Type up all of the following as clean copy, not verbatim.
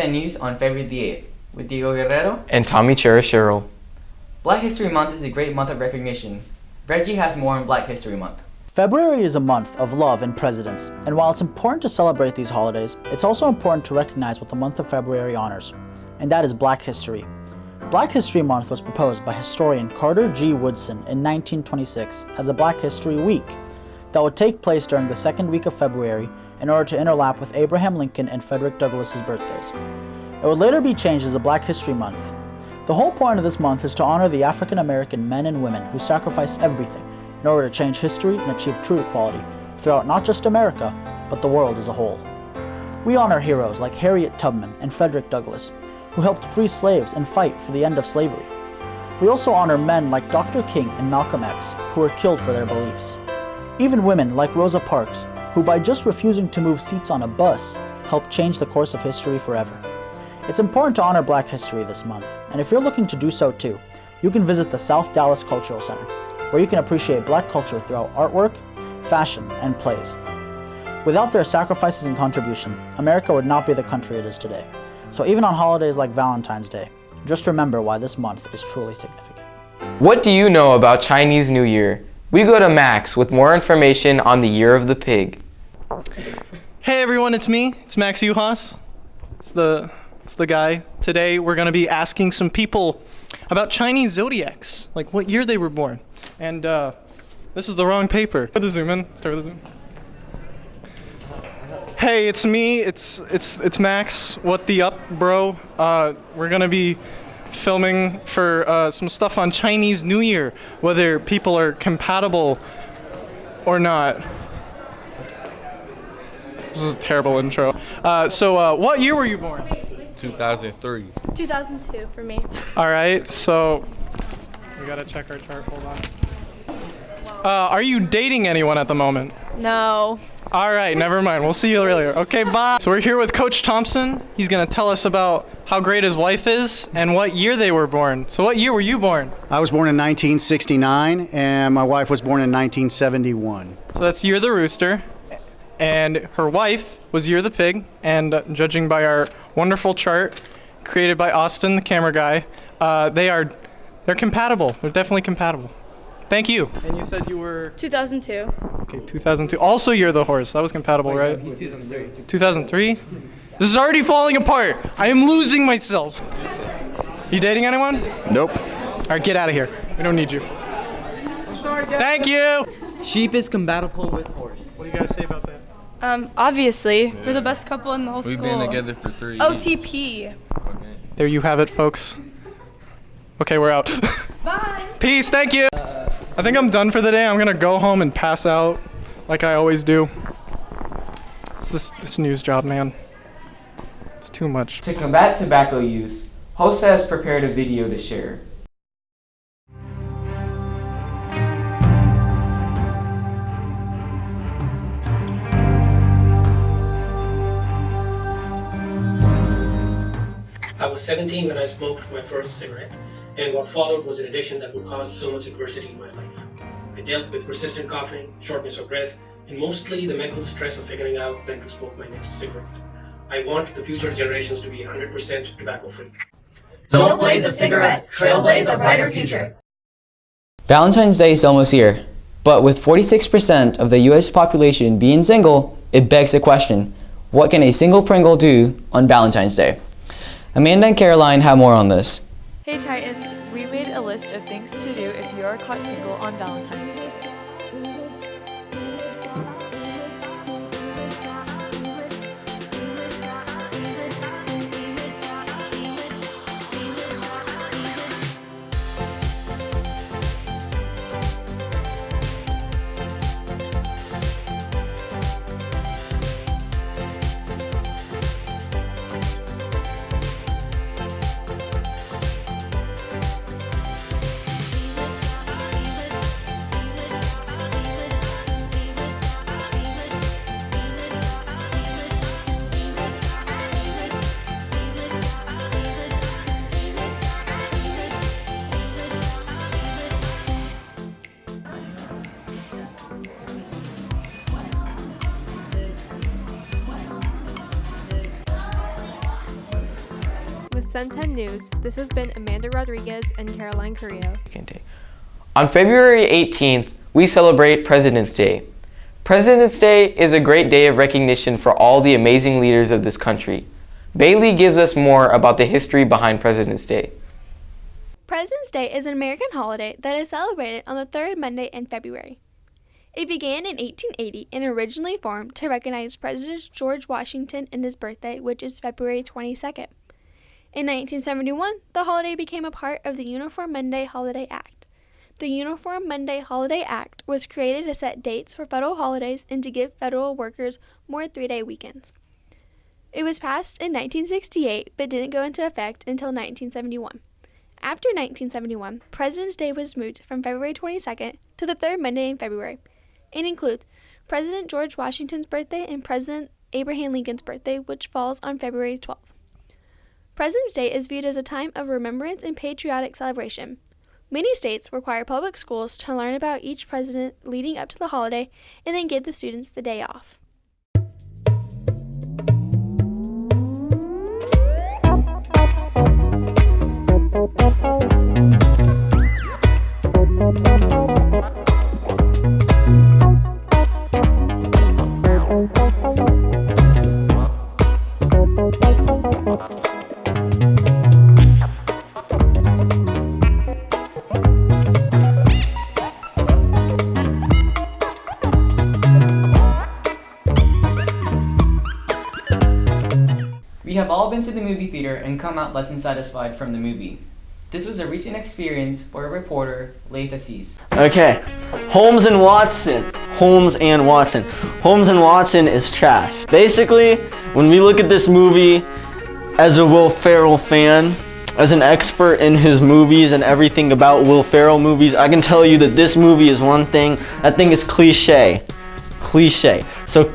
Cen News on February the 8th with Diego Guerrero and Tommy Cherishiro. Black History Month is a great month of recognition. Reggie has more on Black History Month. February is a month of love and presidents, and while it's important to celebrate these holidays, it's also important to recognize what the month of February honors, and that is Black history. Black History Month was proposed by historian Carter G. Woodson in 1926 as a Black History Week that would take place during the second week of February in order to interlap with Abraham Lincoln and Frederick Douglass's birthdays. It would later be changed as a Black History Month. The whole point of this month is to honor the African American men and women who sacrificed everything in order to change history and achieve true equality throughout not just America, but the world as a whole. We honor heroes like Harriet Tubman and Frederick Douglass, who helped free slaves and fight for the end of slavery. We also honor men like Dr. King and Malcolm X, who were killed for their beliefs. Even women like Rosa Parks, who by just refusing to move seats on a bus, helped change the course of history forever. It's important to honor Black history this month, and if you're looking to do so too, you can visit the South Dallas Cultural Center, where you can appreciate Black culture throughout artwork, fashion, and plays. Without their sacrifices and contribution, America would not be the country it is today. So even on holidays like Valentine's Day, just remember why this month is truly significant. What do you know about Chinese New Year? We go to Max with more information on the Year of the Pig. Hey everyone, it's me. It's Max Uhas. It's the guy. Today we're going to be asking some people about Chinese zodiacs, like what year they were born. And this is the wrong paper. Start with the zoom in. Start with the zoom. Hey, it's me. It's Max. What the up, bro? We're going to be filming for some stuff on Chinese New Year, whether people are compatible or not. This is a terrible intro. So what year were you born? 2003. 2002 for me. All right, so we gotta check our chart. Hold on. Are you dating anyone at the moment? No. All right, never mind. We'll see you later. Okay, bye. So we're here with Coach Thompson. He's gonna tell us about how great his wife is and what year they were born. So what year were you born? I was born in 1969, and my wife was born in 1971. So that's Year of the Rooster. And her wife was Year of the Pig, and judging by our wonderful chart created by Austin, the camera guy, they're compatible. They're definitely compatible. Thank you. And you said you were 2002. Okay, 2002. Also Year of the Horse. That was compatible, right? 2003. This is already falling apart. I am losing myself. You dating anyone? Nope. All right, get out of here. We don't need you. Thank you. Sheep is compatible with horse. What do you guys say about that? Obviously, we're the best couple in the whole We've school. been together for 3 years. OTP. Okay. There you have it, folks. Okay, we're out. Bye. Peace, thank you. I think I'm done for the day. I'm gonna go home and pass out like I always do. It's this news job, man. It's too much. To combat tobacco use, host has prepared a video to share. I was 17 when I smoked my first cigarette, and what followed was an addiction that would cause so much adversity in my life. I dealt with persistent coughing, shortness of breath, and mostly the mental stress of figuring out when to smoke my next cigarette. I want the future generations to be 100% tobacco-free. Don't blaze a cigarette, trailblaze a brighter future. Valentine's Day is almost here, but with 46% of the US population being single, it begs the question, what can a single Pringle do on Valentine's Day? Amanda and Caroline have more on this. Hey Titans, we made a list of things to do if you are caught single on Valentine's Day. Cen10 News, this has been Amanda Rodriguez and Caroline Carrillo. On February 18th, we celebrate President's Day. President's Day is a great day of recognition for all the amazing leaders of this country. Bailey gives us more about the history behind President's Day. President's Day is an American holiday that is celebrated on the third Monday in February. It began in 1880 and originally formed to recognize President George Washington and his birthday, which is February 22nd. In 1971, the holiday became a part of the Uniform Monday Holiday Act. The Uniform Monday Holiday Act was created to set dates for federal holidays and to give federal workers more three-day weekends. It was passed in 1968 but didn't go into effect until 1971. After 1971, President's Day was moved from February 22nd to the third Monday in February, and includes President George Washington's birthday and President Abraham Lincoln's birthday, which falls on February 12th. President's Day is viewed as a time of remembrance and patriotic celebration. Many states require public schools to learn about each president leading up to the holiday and then give the students the day off. We have all been to the movie theater and come out less than satisfied from the movie. This was a recent experience for a reporter, Laith Assis. Okay, Holmes and Watson. Holmes and Watson. Holmes and Watson is trash. Basically, when we look at this movie as a Will Ferrell fan, as an expert in his movies and everything about Will Ferrell movies, I can tell you that this movie is one thing. That thing is cliche. Cliche. So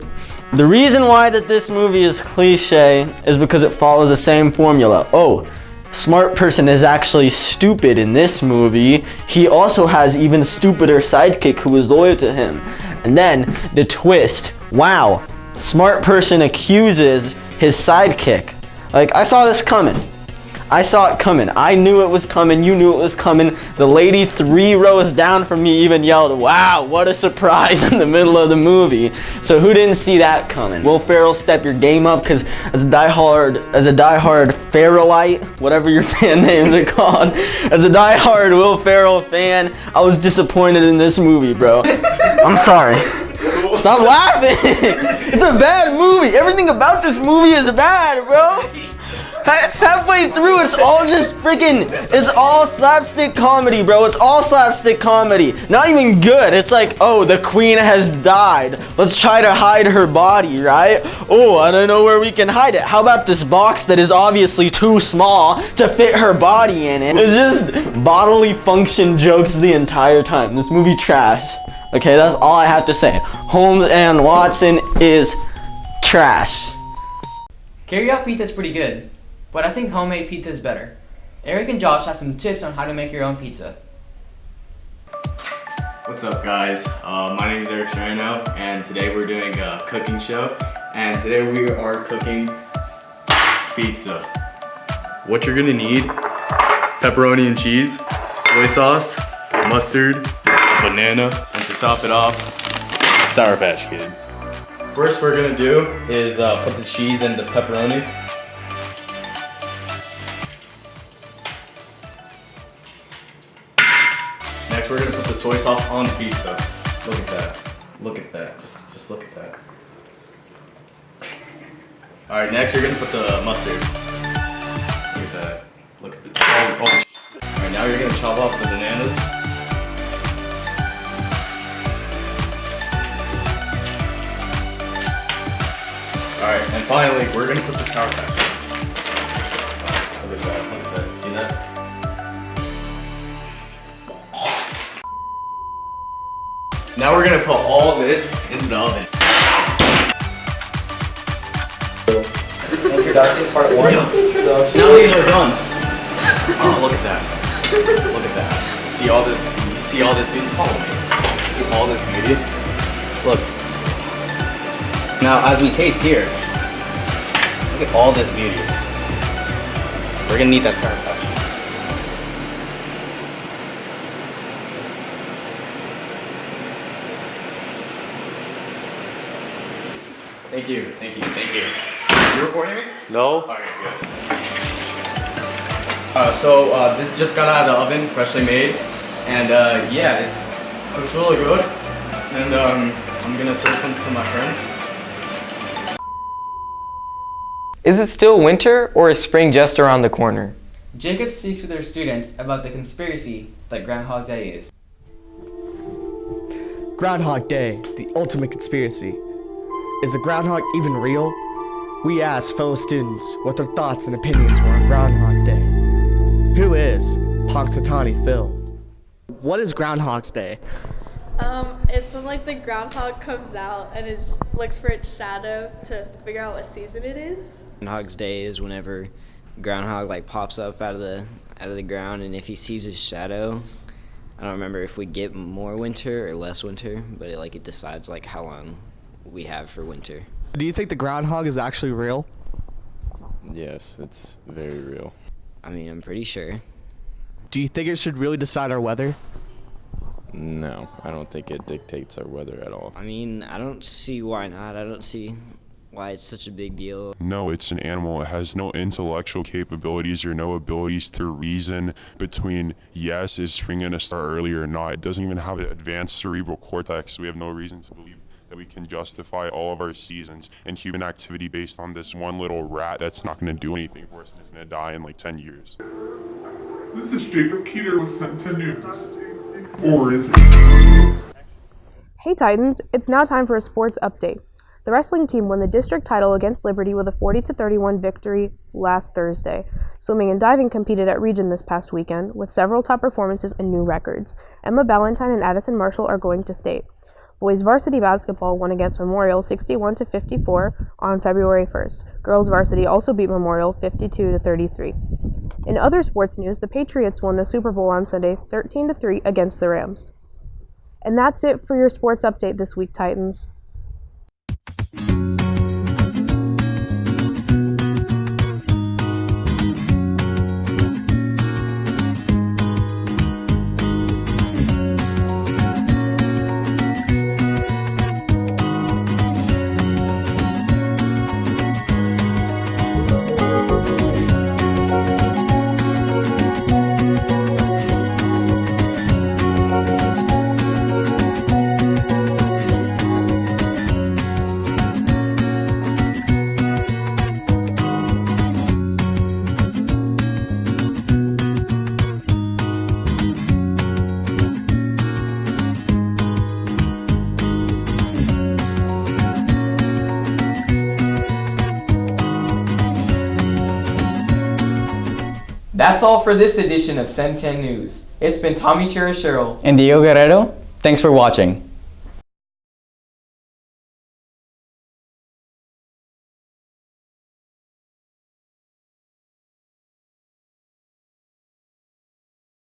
the reason why that this movie is cliche is because it follows the same formula. Oh, smart person is actually stupid in this movie. He also has even stupider sidekick who is loyal to him. And then the twist. Wow, smart person accuses his sidekick. Like, I saw this coming. I saw it coming. I knew it was coming. You knew it was coming. The lady 3 rows down from me even yelled, "Wow, what a surprise," in the middle of the movie. So who didn't see that coming? Will Ferrell, step your game up, because as a diehard Ferrellite, whatever your fan names are called, as a diehard Will Ferrell fan, I was disappointed in this movie, bro. I'm sorry. Stop laughing. It's a bad movie. Everything about this movie is bad, bro. Halfway through, it's all just it's all slapstick comedy, bro. It's all slapstick comedy. Not even good. It's like, oh, the queen has died. Let's try to hide her body, right? Oh, I don't know where we can hide it. How about this box that is obviously too small to fit her body in it? It's just bodily function jokes the entire time. This movie trash. Okay, that's all I have to say. Holmes and Watson is trash. Carry-out pizza is pretty good, but I think homemade pizza is better. Eric and Josh have some tips on how to make your own pizza. What's up, guys? My name is Eric Serrano, and today we're doing a cooking show. And today we are cooking pizza. What you're gonna need: pepperoni and cheese, soy sauce, mustard, a banana, and to top it off, Sour Patch Kid. First we're gonna do is put the cheese and the pepperoni. Next we're gonna put the soy sauce on the pizza. Look at that. Look at that. Just look at that. Alright, next you're gonna put the mustard. Look at that. Look at the oh. Alright, now you're gonna chop off the bananas. Alright, and finally, we're gonna put the Sour Patch. Look at that, see that? Now we're gonna put all this into the oven. Introduction part 1. Now these are done. Oh, look at that. Look at that. See all this, you see all this beauty? Follow me. See all this beauty? Look. Now, as we taste here, look at all this beauty. We're gonna need that Sour Patch. Thank you, thank you, thank you. You recording me? No. Okay, good. This just got out of the oven, freshly made, and yeah, it's really good. And I'm gonna serve some to my friends. Is it still winter or is spring just around the corner? Jacob speaks with her students about the conspiracy that Groundhog Day is. Groundhog Day, the ultimate conspiracy. Is the groundhog even real? We asked fellow students what their thoughts and opinions were on Groundhog Day. Who is Punxsutawney Phil? What is Groundhog's Day? It's when like the groundhog comes out and looks for its shadow to figure out what season it is. Groundhog's Day is whenever groundhog like pops up out of the ground, and if he sees his shadow, I don't remember if we get more winter or less winter, but it decides like how long we have for winter. Do you think the groundhog is actually real? Yes, it's very real. I mean, I'm pretty sure. Do you think it should really decide our weather? No, I don't think it dictates our weather at all. I mean, I don't see why not. I don't see why it's such a big deal. No, it's an animal. It has no intellectual capabilities or no abilities to reason between, yes, is spring going to start early or not. It doesn't even have an advanced cerebral cortex, so we have no reason to believe that we can justify all of our seasons and human activity based on this one little rat that's not going to do anything for us and is going to die in like 10 years. This is Jacob Keeter with Cen10 News. Or is it? Hey Titans, it's now time for a sports update. The wrestling team won the district title against Liberty with a 40-31 victory last Thursday. Swimming and diving competed at region this past weekend with several top performances and new records. Emma Valentine and Addison Marshall are going to state. Boys varsity basketball won against Memorial 61-54 on February 1st. Girls varsity also beat Memorial 52-33. In other sports news, the Patriots won the Super Bowl on Sunday 13-3 against the Rams. And that's it for your sports update this week, Titans. That's all for this edition of Cen10 News. It's been Tommy Cherishero and Diego Guerrero. Thanks for watching.